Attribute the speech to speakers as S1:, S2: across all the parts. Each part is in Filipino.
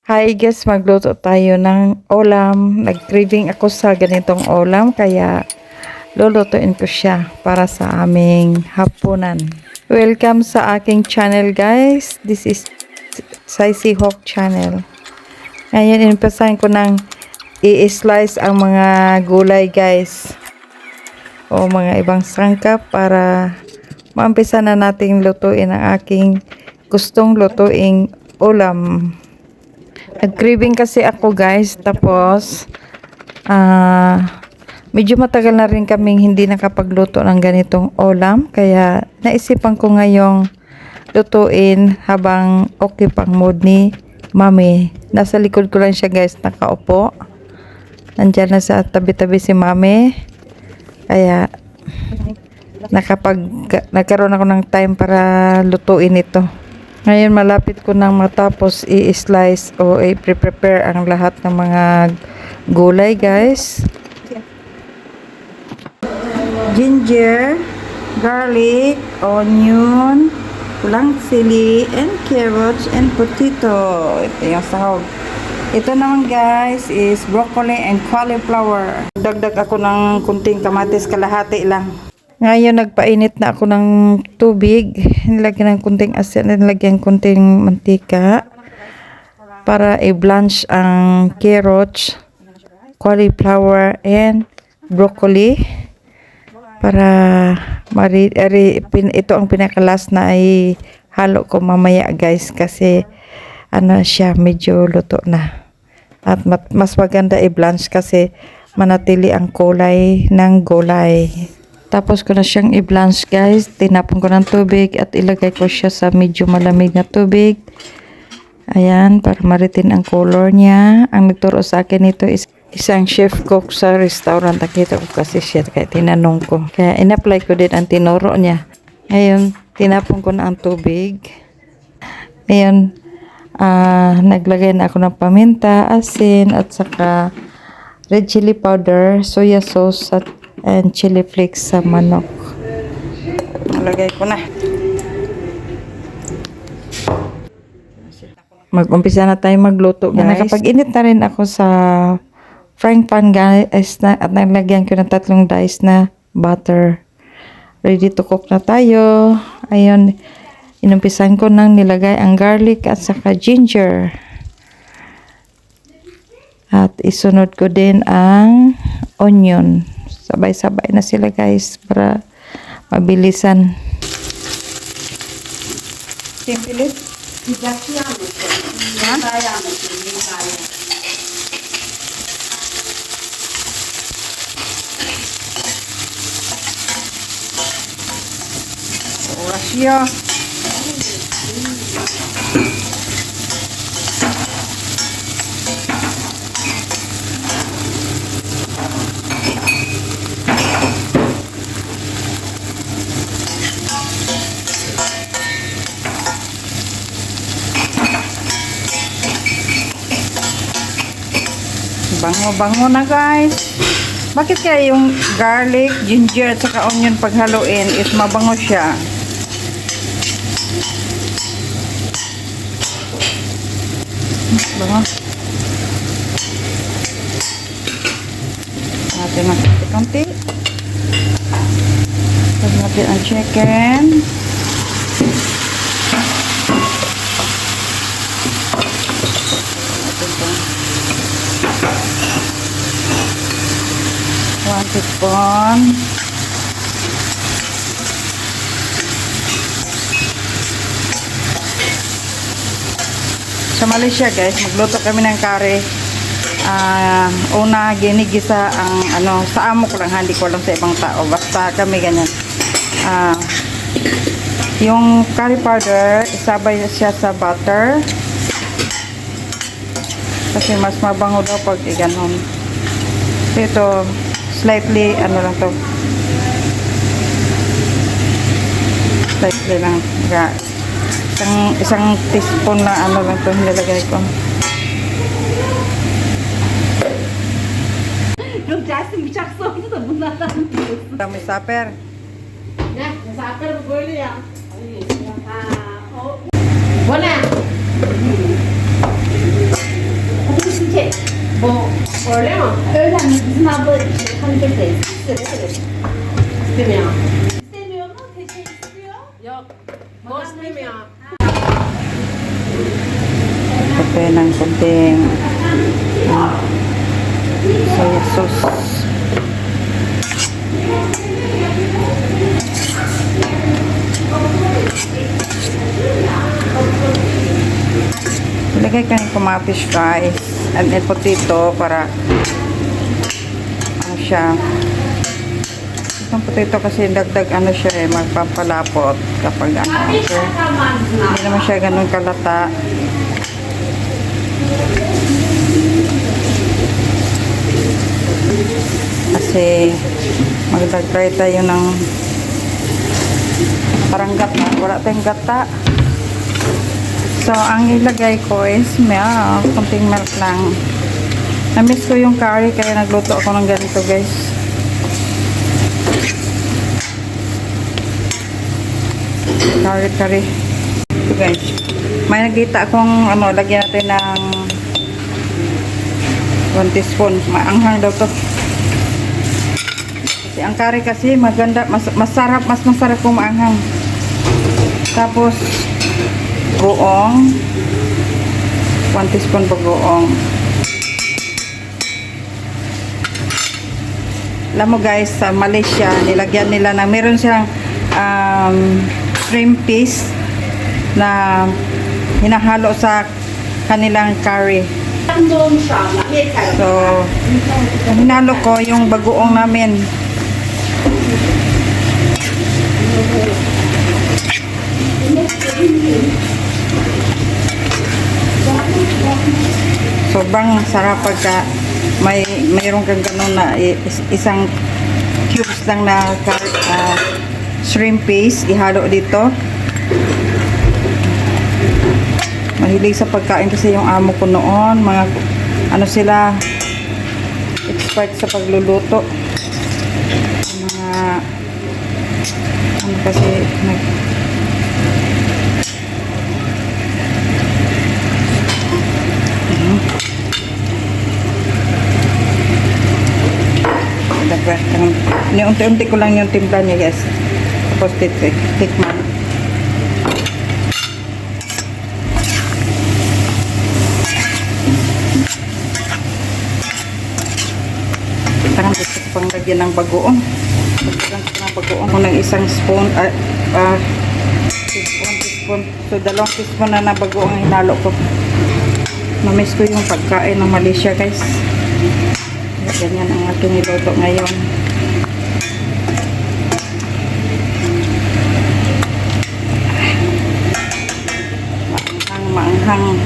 S1: Hi guys, magluto tayo ng ulam. Nag-craving ako sa ganitong ulam kaya lulutuin ko siya para sa aming hapunan. Welcome sa aking channel guys. This is Saisi Hawk channel. Ngayon inimpesahan ko ng i-slice ang mga gulay guys. O mga ibang sangkap para maumpisa na nating lutuin ang aking gustong lutuing ulam. Nag-craving kasi ako guys, tapos medyo matagal na rin kaming hindi nakapagluto ng ganitong ulam, kaya naisipan ko ngayong lutuin habang okay pang mood ni Mami. Nasa likod ko lang siya guys, nakaupo. Nandyan na sa tabi-tabi si Mami, kaya nagkaroon ako ng time para lutuin ito. Ngayon malapit ko nang matapos i-slice o i-prepare ang lahat ng mga gulay guys. Ginger, garlic, onion, pulang sili, and carrots, and potato. Ito yung sahog. Ito naman guys is broccoli and cauliflower. Dagdag ako ng kunting kamatis, kalahati lang. Ngayon nagpainit na ako ng tubig, nilagyan ng kunting asin, nilagyan kunting mantika para i-blanch ang carrots, cauliflower, and broccoli para ito ang pinakalas na ay halo ko mamaya guys, kasi ano siya, medyo luto na at mas maganda i-blanch kasi manatili ang kulay ng gulay. Tapos ko na siyang i-blanch guys. Tinapon ko ng tubig at ilagay ko siya sa medyo malamig na tubig. Ayan, para maritin ang color niya. Ang nagturo sa akin ito is isang chef cook sa restaurant. Nakita ko kasi siya kaya tinanong ko. Kaya in-apply ko din ang tinuro niya. Ngayon, tinapon ko na ang tubig. Ngayon, naglagay na ako ng paminta, asin, at saka red chili powder, soya sauce, and chili flakes sa manok. Nalagay ko na. Mag-umpisa na tayo magluto guys. Nakapag-init na rin ako sa frying pan guys at naglagyan ko ng 3 dice na butter. Ready to cook na tayo. Ayun, inumpisan ko nang nilagay ang garlic at saka ginger. At isunod ko din ang onion. Sabay-sabay na sila guys para mabilisan. Simple. Orasyo. Bango-bango na guys. Bakit kaya yung garlic, ginger, at saka onion paghaluin is mabango siya? Bango. Natin konti-konti. Tapos natin ang chicken. One teaspoon. Sa Malaysia guys, magluto kami ng curry. Una ginigisa ang sa amo ko lang, hindi ko lang sa ibang tao. Basta kami ganyan. Yung curry powder, isabay siya sa butter. Kasi mas mabango daw pag iganon. Ito, slightly, lang to. Slightly lang. Isang teaspoon na lang to nilagay ko.
S2: Yung Justin, bichakso ko sa bunatan.
S1: Kami saper.
S2: Nah, saper boleh ya. Wala. Öyle mi?
S3: Öyle mi? Bizim abla Hanife'deyiz. Evet.
S2: İstemiyor.
S3: İstemiyor mu? Teşekkür istiyor.
S2: Yok. Boş istemiyor.
S1: Kape ng konting soya sauce. Ilagay ka ng mga fish fries and then potato para ano siya. Itong potato kasi dagdag ano siya eh, magpapalapot kapag ano. So, hindi naman siya ganun kalata. Kasi magdagtry tayo ng parang gata. Wala tayong gata. So, ang ilagay ko is milk. Kunting milk lang. Na-miss ko yung curry kaya nagluto ako ng ganito guys. Curry. Ito guys. May nakita akong ano, lagyan natin ng 1 teaspoon. Maanghang daw to. Kasi ang curry kasi maganda, mas masarap kung maanghang. Tapos goong 1 teaspoon pa goong. Alam mo guys, sa Malaysia nilagyan nila na meron siyang shrimp paste na hinahalo sa kanilang curry.
S2: Doon siya. Nakita.
S1: So, hinalo ko yung bagoong namin. Sobrang sarap pagka mayroon kang ganun na isang cubes lang na shrimp paste ihalo dito. Mahilig sa pagkain kasi yung amo ko noon, mga ano sila, expert sa pagluluto. Mga ano kasi unti-unti ko lang yung timpla niya guys. Tapos tikman. Parang gusto ko pang lagyan ng bagoong. Lagyan ko ng bagoong ko ng isang spoon. Teaspoon. So, 2 teaspoon na bagoong ang hinalo ko. Mamiss ko yung pagkain ng Malaysia guys. Ganyan ang aking niluto ngayon. Maanghang.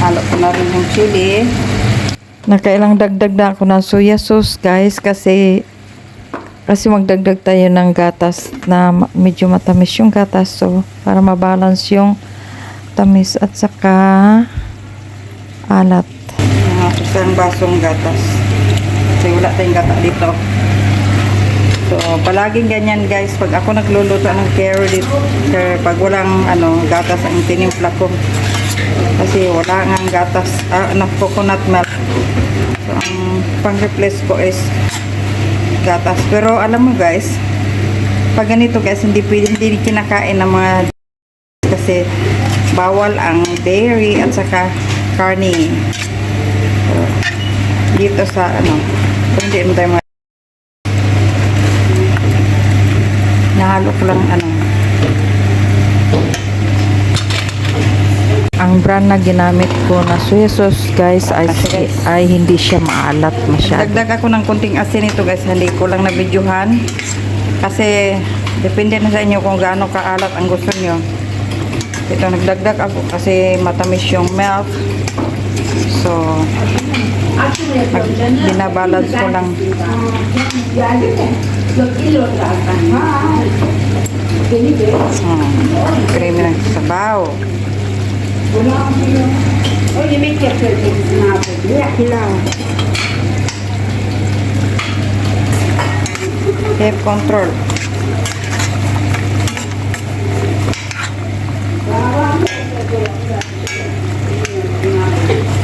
S1: Halo ko na rin yung chili. Nakailang dagdag na ako ng soya sauce guys kasi magdagdag tayo ng gatas na medyo matamis yung gatas, so para mabalance yung tamis at saka alat. Isang basong gatas kasi wala tayong gata dito. So palaging ganyan guys pag ako nagluluto ng curry dito, pag walang gatas ang tinimpla ko. Kasi wala nga gatas, coconut milk. So, ang pang-replace ko is gatas. Pero alam mo guys, pag ganito guys, hindi kinakain ng mga kasi bawal ang dairy at saka karne. So, dito sa hindi mo tayo nahalo ko lang ang brand na ginamit ko na soya sauce guys ay hindi siya maalat masyado. Dagdag ako ng kunting asin ito guys, hindi ko lang na-videohan kasi depende na sa inyo kung gaano kaalat ang gusto nyo. Ito, nagdagdag ako kasi matamis yung milk. So, binabalance ko lang. Creamy ng sabaw.
S2: Oh, you make your now.
S1: Have control.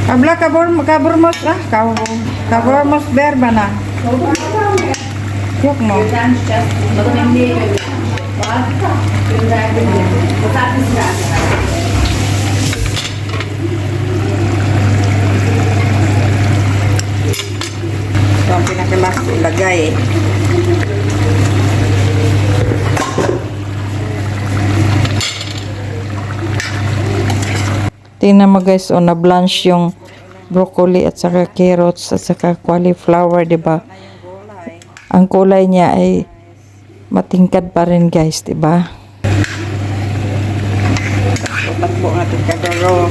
S1: Habla kaburmos kaburmos berba na. Yok mo. Ito ang pinakalas ilagay. Tingnan mo guys, na-blanch yung broccoli at saka carrots at saka cauliflower, di ba? Ang kulay niya ay matingkad pa rin guys, di ba? Takbo ang ating kagaro.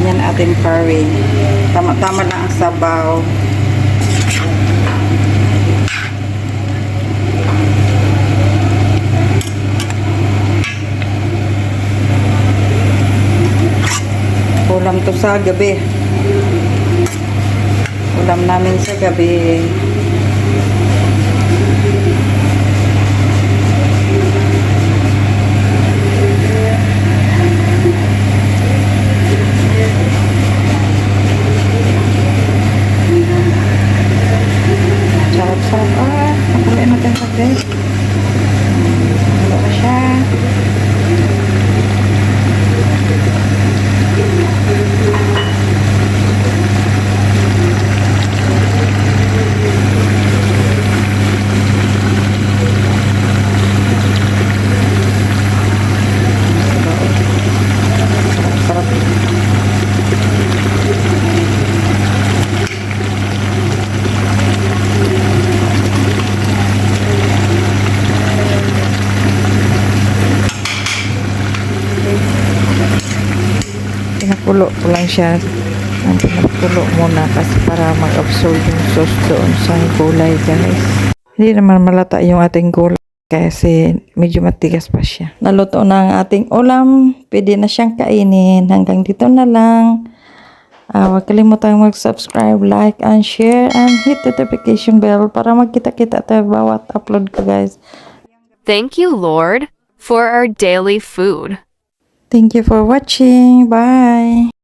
S1: Yan ating curry. Tama-tama lang ang sabaw. Ulam to sa gabi. Ulam namin sa gabi. Sarap-sarap. Nakuliin natin sa guys. Halo na siya. Pinakulo ko lang siya. Ang pinakulo muna kasi para mag-absorb yung sauce doon sa gulay guys. Hindi naman malata yung ating gulay kasi medyo matigas pa siya. Naluto na ang ating ulam. Pwede na siyang kainin. Hanggang dito na lang. Huwag kalimutang mag-subscribe, like, and share, and hit the notification bell para magkita-kita tayo bawat upload ko guys.
S4: Thank you, Lord, for our daily food.
S1: Thank you for watching. Bye!